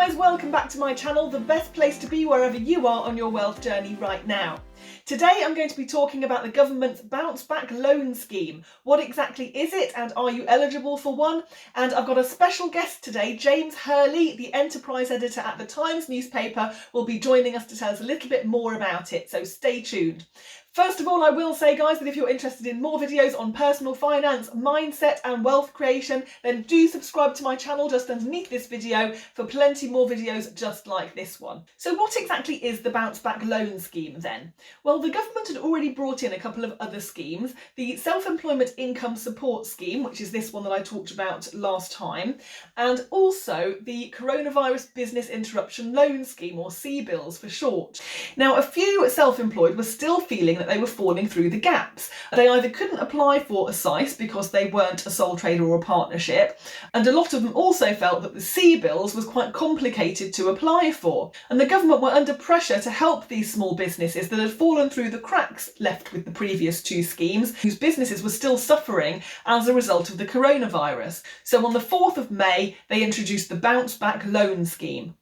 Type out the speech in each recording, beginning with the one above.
guys, welcome back to my channel, the best place to be wherever you are on your wealth journey right now. Today I'm going to be talking about the government's bounce back loan scheme. What exactly is it and are you eligible for one? And I've got a special guest today, James Hurley, the enterprise editor at the Times newspaper, will be joining us to tell us a little bit more about it, so stay tuned. First of all, I will say, guys, that if you're interested in more videos on personal finance, mindset and wealth creation, then do subscribe to my channel just underneath this video for plenty more videos just like this one. So what exactly is the bounce back loan scheme then? Well, the government had already brought in a couple of other schemes. The self-employment income support scheme, which is this one that I talked about last time, and also the coronavirus business interruption loan scheme, or CBILS for short. Now, a few self-employed were still feeling that they were falling through the gaps. They either couldn't apply for a SICE because they weren't a sole trader or a partnership, and a lot of them also felt that the CBILS was quite complicated to apply for. And the government were under pressure to help these small businesses that had fallen through the cracks left with the previous two schemes, whose businesses were still suffering as a result of the coronavirus. So on the 4th of May, they introduced the bounce back loan scheme.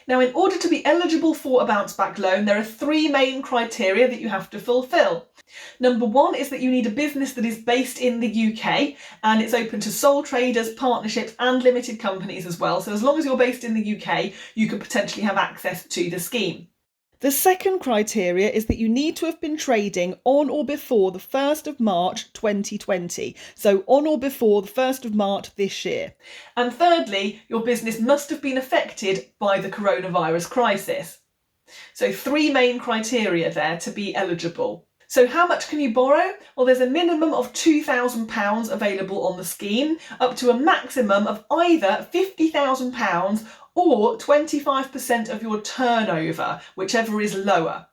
Now, in order to be eligible for a bounce back loan, there are three main criteria that you have to fulfil. Number one is that you need a business that is based in the UK, and it's open to sole traders, partnerships and limited companies as well. So as long as you're based in the UK, you could potentially have access to the scheme. The second criteria is that you need to have been trading on or before the 1st of March 2020, so on or before the 1st of March this year. And thirdly, your business must have been affected by the coronavirus crisis. So three main criteria there to be eligible. So how much can you borrow? Well, there's a minimum of £2,000 available on the scheme, up to a maximum of either £50,000 or 25% of your turnover, whichever is lower.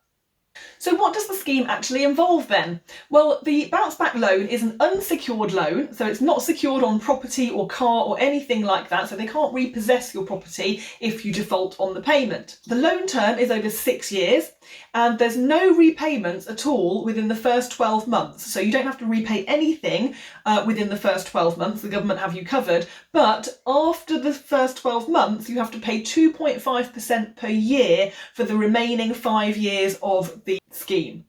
So what does the scheme actually involve then? Well, the bounce back loan is an unsecured loan, so it's not secured on property or car or anything like that, so they can't repossess your property if you default on the payment. The loan term is over 6 years, and there's no repayments at all within the first 12 months. So you don't have to repay anything within the first 12 months, the government have you covered, but after the first 12 months you have to pay 2.5% per year for the remaining 5 years of the scheme.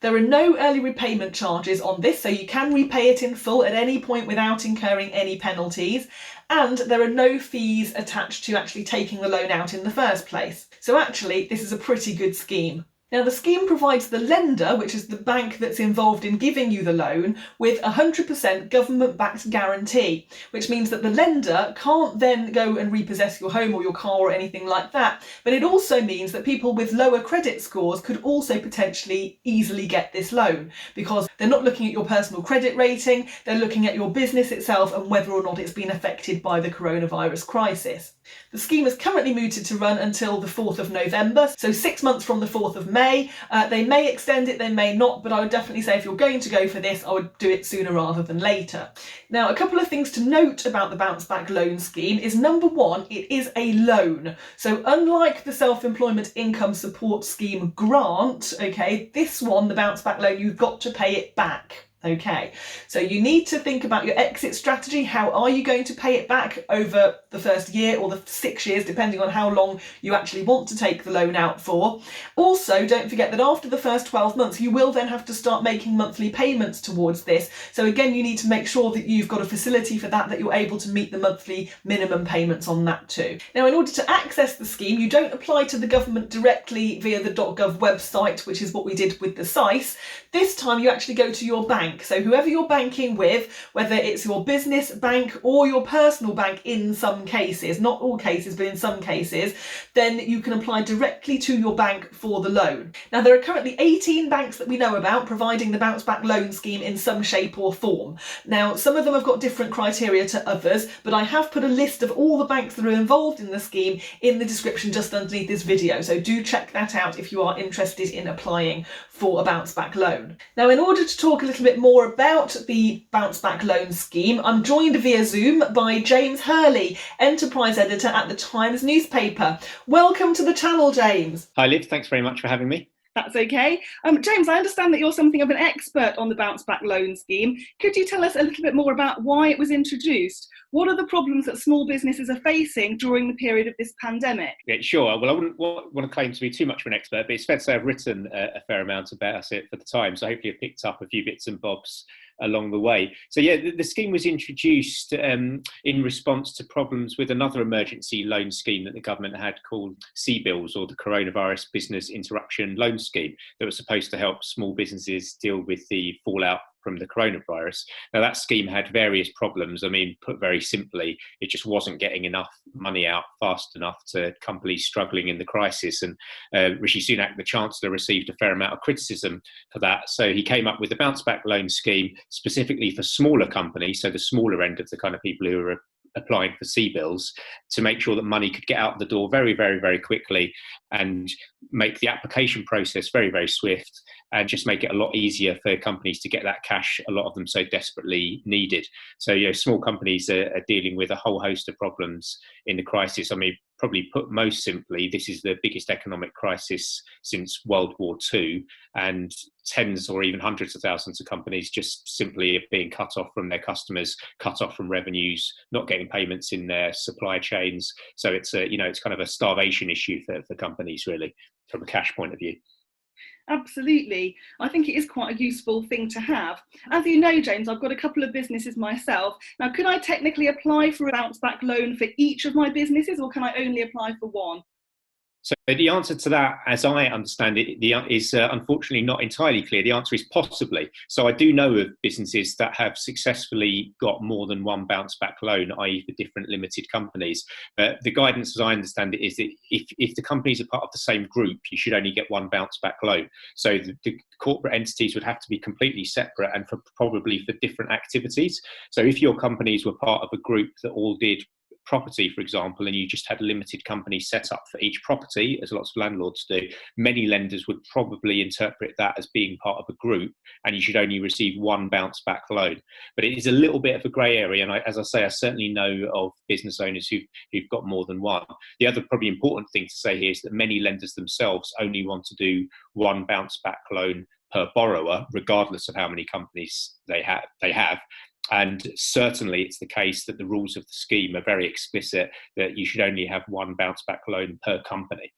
There are no early repayment charges on this, so you can repay it in full at any point without incurring any penalties, and there are no fees attached to actually taking the loan out in the first place. So actually, this is a pretty good scheme. Now, the scheme provides the lender, which is the bank that's involved in giving you the loan, with 100% government-backed guarantee, which means that the lender can't then go and repossess your home or your car or anything like that. But it also means that people with lower credit scores could also potentially easily get this loan, because they're not looking at your personal credit rating, they're looking at your business itself and whether or not it's been affected by the coronavirus crisis. The scheme is currently mooted to run until the 4th of November, so 6 months from the 4th of May. They may extend it, they may not, but I would definitely say if you're going to go for this, I would do it sooner rather than later. Now, a couple of things to note about the bounce back loan scheme is, number one, it is a loan. So unlike the self-employment income support scheme grant, okay, this one, the bounce back loan, you've got to pay it back. Okay, so you need to think about your exit strategy. How are you going to pay it back over the first year or the 6 years, depending on how long you actually want to take the loan out for? Also, don't forget that after the first 12 months, you will then have to start making monthly payments towards this. So again, you need to make sure that you've got a facility for that, that you're able to meet the monthly minimum payments on that too. Now, in order to access the scheme, you don't apply to the government directly via the .gov website, which is what we did with the SICE. This time you actually go to your bank. So whoever you're banking with, whether it's your business bank or your personal bank in some cases, not all cases, but in some cases, then you can apply directly to your bank for the loan. Now, there are currently 18 banks that we know about providing the bounce back loan scheme in some shape or form. Now, some of them have got different criteria to others, but I have put a list of all the banks that are involved in the scheme in the description just underneath this video. So do check that out if you are interested in applying for a bounce back loan. Now, in order to talk a little bit more about the bounce back loan scheme, I'm joined via Zoom by James Hurley, enterprise editor at the Times newspaper. Welcome to the channel, James. Hi Liv, thanks very much for having me. That's okay. James, I understand that you're something of an expert on the bounce back loan scheme. Could you tell us a little bit more about why it was introduced? What are the problems that small businesses are facing during the period of this pandemic? Yeah, sure. Well, I wouldn't want to claim to be too much of an expert, but it's fair to say I've written a fair amount about it for the Times. So hopefully I've picked up a few bits and bobs along the way. So yeah, the scheme was introduced in response to problems with another emergency loan scheme that the government had called CBILS, or the Coronavirus Business Interruption Loan Scheme, that was supposed to help small businesses deal with the fallout from the coronavirus. Now, that scheme had various problems. I mean, put very simply, it just wasn't getting enough money out fast enough to companies struggling in the crisis. And Rishi Sunak, the Chancellor, received a fair amount of criticism for that. So he came up with the bounce back loan scheme specifically for smaller companies, so the smaller end of the kind of people who are applying for CBILS, to make sure that money could get out the door very, very, very quickly and make the application process very, very swift, and just make it a lot easier for companies to get that cash, a lot of them so desperately needed. So, small companies are dealing with a whole host of problems in the crisis. I mean, probably put most simply, this is the biggest economic crisis since World War II, and tens or even hundreds of thousands of companies just simply are being cut off from their customers, cut off from revenues, not getting payments in their supply chains. So it's it's kind of a starvation issue for companies, really, from a cash point of view. Absolutely. I think it is quite a useful thing to have. As you know, James, I've got a couple of businesses myself. Now, could I technically apply for a bounce back loan for each of my businesses, or can I only apply for one? So the answer to that, as I understand it, is unfortunately not entirely clear. The answer is possibly. So I do know of businesses that have successfully got more than one bounce back loan, i.e. for different limited companies. But the guidance, as I understand it, is that if the companies are part of the same group, you should only get one bounce back loan. So the corporate entities would have to be completely separate and probably for different activities. So if your companies were part of a group that all did property, for example, and you just had a limited company set up for each property, as lots of landlords do, many lenders would probably interpret that as being part of a group, and you should only receive one bounce back loan. But it is a little bit of a grey area, and as I say, I certainly know of business owners who've got more than one. The other probably important thing to say here is that many lenders themselves only want to do one bounce back loan per borrower, regardless of how many companies they have. And certainly it's the case that the rules of the scheme are very explicit that you should only have one bounce back loan per company,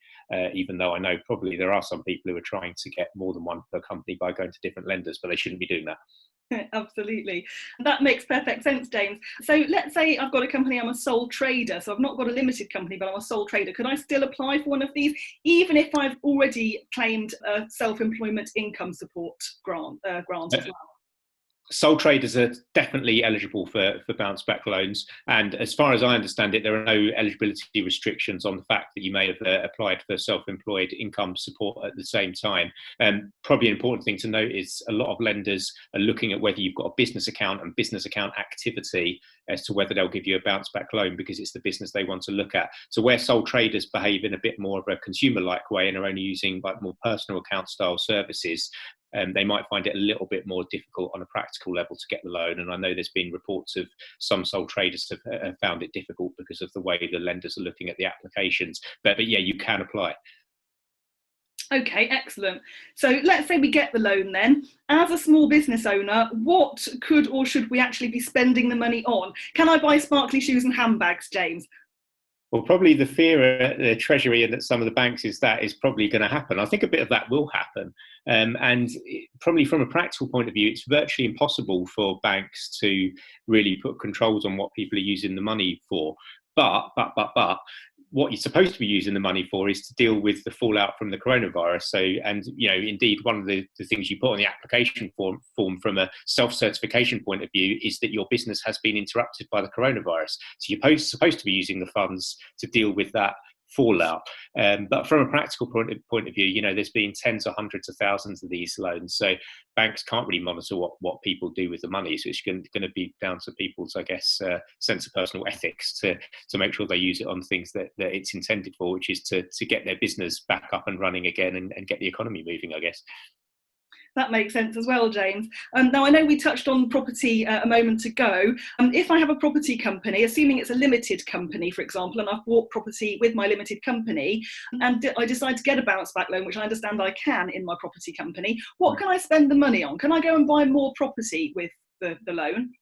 even though I know probably there are some people who are trying to get more than one per company by going to different lenders, but they shouldn't be doing that. Absolutely. That makes perfect sense, James. So let's say I've got a company, I'm a sole trader, so I've not got a limited company, but I'm a sole trader. Could I still apply for one of these, even if I've already claimed a self-employment income support grant as well? Sole traders are definitely eligible for bounce back loans, and as far as I understand it, there are no eligibility restrictions on the fact that you may have applied for self-employed income support at the same time. Probably an important thing to note is a lot of lenders are looking at whether you've got a business account and business account activity as to whether they'll give you a bounce back loan, because it's the business they want to look at. So where sole traders behave in a bit more of a consumer-like way and are only using like more personal account style services, they might find it a little bit more difficult on a practical level to get the loan. And I know there's been reports of some sole traders have found it difficult because of the way the lenders are looking at the applications. But yeah, you can apply. Okay, excellent. So let's say we get the loan then. As a small business owner, what could or should we actually be spending the money on? Can I buy sparkly shoes and handbags, James? Well, probably the fear at the Treasury and at some of the banks is that is probably going to happen. I think a bit of that will happen. And probably from a practical point of view, it's virtually impossible for banks to really put controls on what people are using the money for. But what you're supposed to be using the money for is to deal with the fallout from the coronavirus. So, and indeed, one of the things you put on the application form from a self-certification point of view is that your business has been interrupted by the coronavirus. So you're supposed to be using the funds to deal with that fallout. But from a practical point of view, there's been tens or hundreds of thousands of these loans. So banks can't really monitor what people do with the money. So it's going to be down to people's, I guess, sense of personal ethics to make sure they use it on things that it's intended for, which is to get their business back up and running again and get the economy moving, I guess. That makes sense as well, James. Now, I know we touched on property a moment ago. If I have a property company, assuming it's a limited company, for example, and I've bought property with my limited company, and I decide to get a bounce back loan, which I understand I can in my property company, what can I spend the money on? Can I go and buy more property with the loan?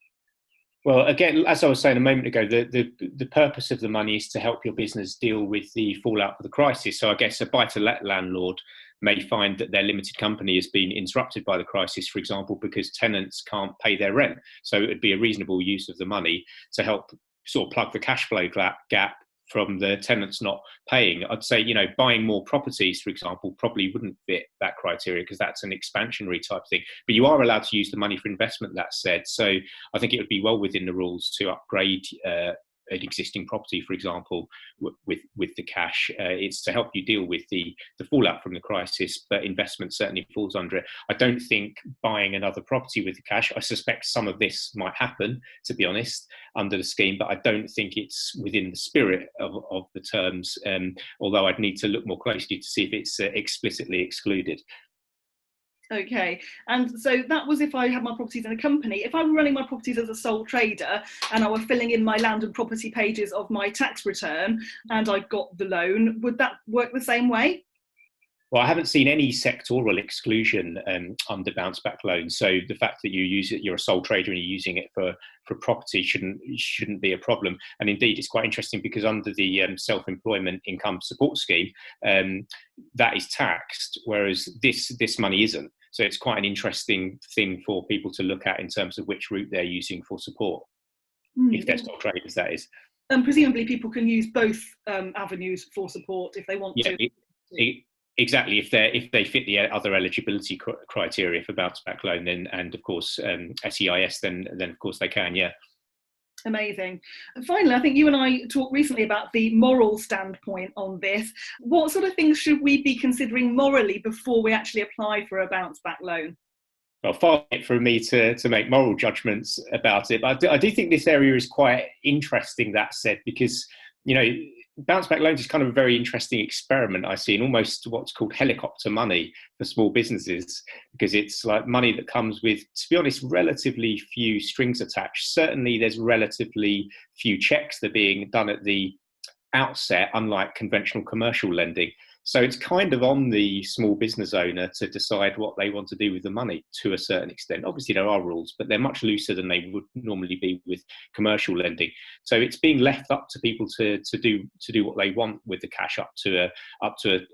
Well, again, as I was saying a moment ago, the purpose of the money is to help your business deal with the fallout of the crisis. So I guess a buy-to-let landlord may find that their limited company has been interrupted by the crisis, for example, because tenants can't pay their rent. So it would be a reasonable use of the money to help sort of plug the cash flow gap from the tenants not paying. I'd say, buying more properties, for example, probably wouldn't fit that criteria because that's an expansionary type thing. But you are allowed to use the money for investment, that said. So I think it would be well within the rules to upgrade an existing property, for example, with the cash. It's to help you deal with the fallout from the crisis, but investment certainly falls under it. I don't think buying another property with the cash, I suspect some of this might happen, to be honest, under the scheme, but I don't think it's within the spirit of the terms, although I'd need to look more closely to see if it's explicitly excluded. Okay, and so that was if I had my properties in a company. If I were running my properties as a sole trader and I were filling in my land and property pages of my tax return and I got the loan, would that work the same way? Well, I haven't seen any sectoral exclusion under bounce back loans. So the fact that you're a sole trader and you're using it for property shouldn't be a problem. And indeed, it's quite interesting because under the self-employment income support scheme, that is taxed, whereas this money isn't. So it's quite an interesting thing for people to look at in terms of which route they're using for support, if they're sole traders, that is. And presumably people can use both avenues for support if they want to. Exactly. If they fit the other eligibility criteria for bounce back loan, then, and of course SEIS, then of course they can. Yeah. Amazing. And finally, I think you and I talked recently about the moral standpoint on this. What sort of things should we be considering morally before we actually apply for a bounce back loan? Well, far be it for me to make moral judgments about it, but I do think this area is quite interesting, that said, because bounce back loans is kind of a very interesting experiment, I see, in almost what's called helicopter money for small businesses, because it's like money that comes with, to be honest, relatively few strings attached. Certainly there's relatively few checks that are being done at the outset, unlike conventional commercial lending. So it's kind of on the small business owner to decide what they want to do with the money to a certain extent. Obviously, there are rules, but they're much looser than they would normally be with commercial lending. So it's being left up to people to do what they want with the cash up to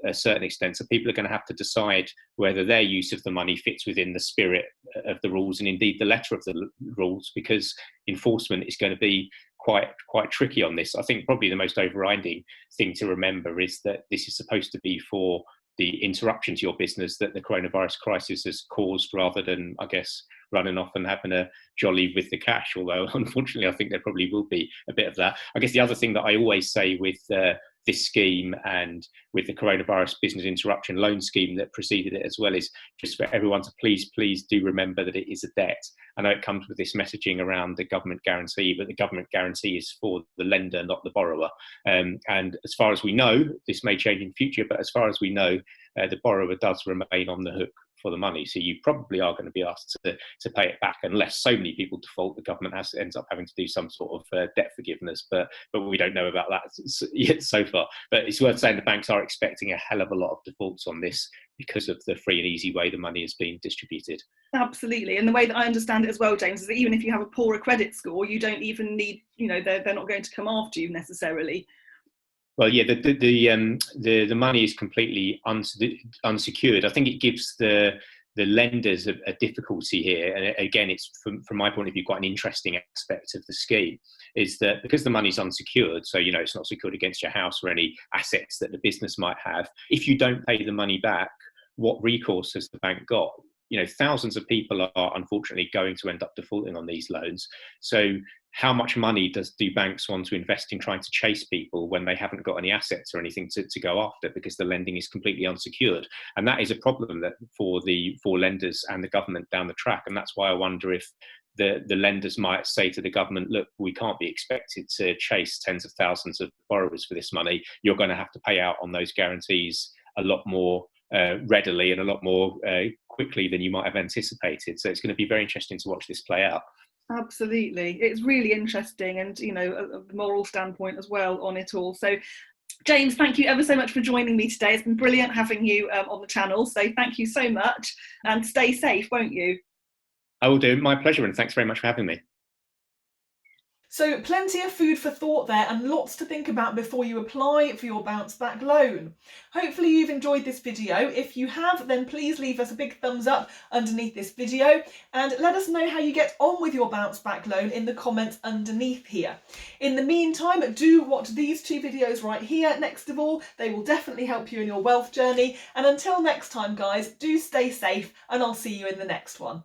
a certain extent. So people are going to have to decide whether their use of the money fits within the spirit of the rules and indeed the letter of the rules, because enforcement is going to be quite tricky on this. I think probably the most overriding thing to remember is that this is supposed to be for the interruption to your business that the coronavirus crisis has caused, rather than, I guess, running off and having a jolly with the cash, although unfortunately I think there probably will be a bit of that. I guess the other thing that I always say with this scheme and with the coronavirus business interruption loan scheme that preceded it as well is just for everyone to please do remember that it is a debt. I know it comes with this messaging around the government guarantee, but the government guarantee is for the lender, not the borrower. And as far as we know, this may change in future, but as far as we know, the borrower does remain on the hook for the money. So you probably are going to be asked to pay it back, unless so many people default, the government ends up having to do some sort of debt forgiveness. But we don't know about that yet so far. But it's worth saying the banks are expecting a hell of a lot of defaults on this because of the free and easy way the money is being distributed. Absolutely. And the way that I understand it as well, James, is that even if you have a poorer credit score, you don't even need, they're not going to come after you necessarily. Well, yeah, the money is completely unsecured. I think it gives the lenders a difficulty here, and again, it's from my point of view quite an interesting aspect of the scheme, is that because the money's unsecured, so it's not secured against your house or any assets that the business might have. If you don't pay the money back, what recourse has the bank got? Thousands of people are unfortunately going to end up defaulting on these loans. So how much money do banks want to invest in trying to chase people when they haven't got any assets or anything to go after, because the lending is completely unsecured? And that is a problem that for lenders and the government down the track. And that's why I wonder if the lenders might say to the government, look, we can't be expected to chase tens of thousands of borrowers for this money. You're going to have to pay out on those guarantees a lot more readily and a lot more quickly than you might have anticipated. So it's going to be very interesting to watch this play out. Absolutely. It's really interesting, and a moral standpoint as well on it all. So James, thank you ever so much for joining me today. It's been brilliant having you on the channel, so thank you so much, and stay safe, won't you? I will do. My pleasure, and thanks very much for having me. So plenty of food for thought there and lots to think about before you apply for your bounce back loan. Hopefully you've enjoyed this video. If you have, then please leave us a big thumbs up underneath this video and let us know how you get on with your bounce back loan in the comments underneath here. In the meantime, do watch these 2 videos right here next of all. They will definitely help you in your wealth journey. And until next time, guys, do stay safe and I'll see you in the next one.